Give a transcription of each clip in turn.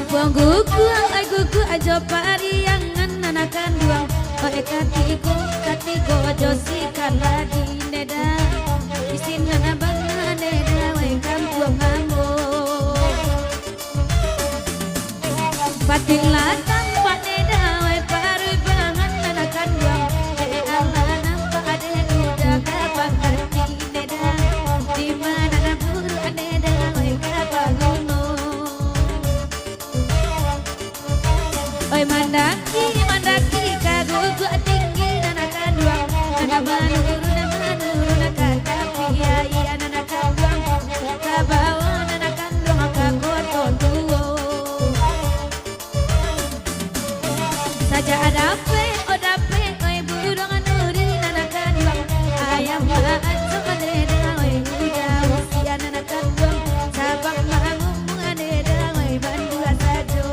buang gugu ay gugu ajo pariangan nanakan duang oe katigo josikan lagi neda isin nana bangna neda wae kampuang ambo pating latang paneda wae paru bangan nanakan duang ala nampak ade udah kapan ngerti neda di mana nabur neda wae kapagono oi mandaki kagugu tinggi nanakan duang nana manuru nakakapi iya nanakan duang kabawa nanakan duang kakoto tuo saja adape oi burung nuri nanakan duang ayam maat sokaneda oi udah usia nanakan duang sabang mangum nganeda oi bandua sajo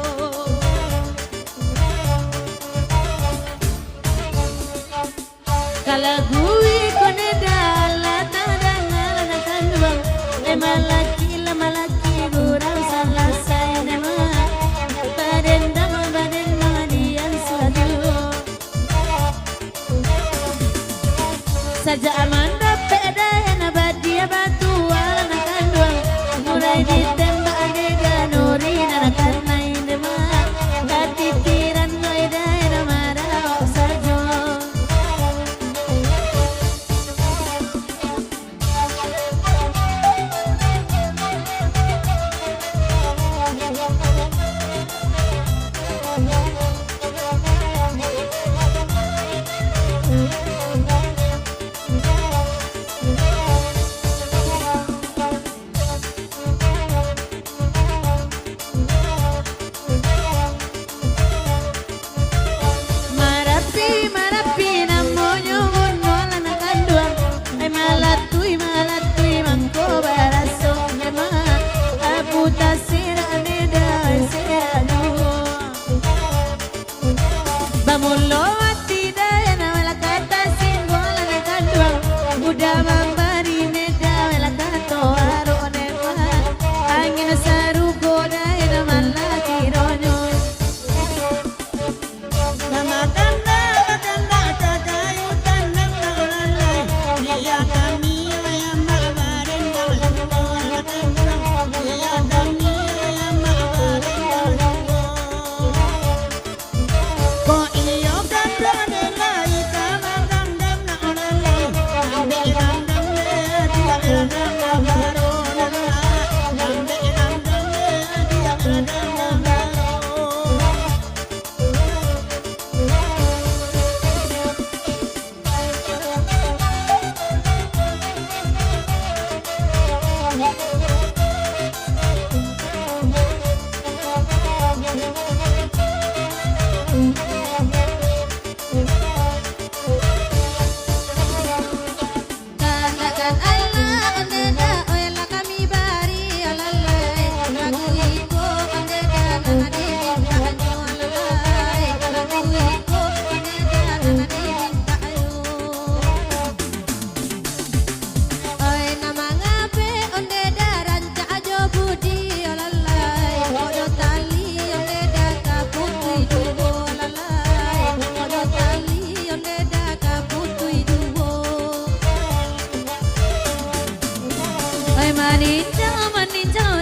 kalau gue koneda lata dangal nanakan duang malaki kurang salah saya nama badendang dian suatu saja aman dapat ada yang badia batu nanakan duang mulai ditembak adegan nuri nanakan naik demak katikiran gue daerah marah saja malatui mangko baraso nema aputa sira neda serano bamulo atida na wala kata singola na kandwa udah mambari neda wala kato aro nema angin saru goda ena malaki ronyo nama tanda tadayu tanang naulai dia kami maninja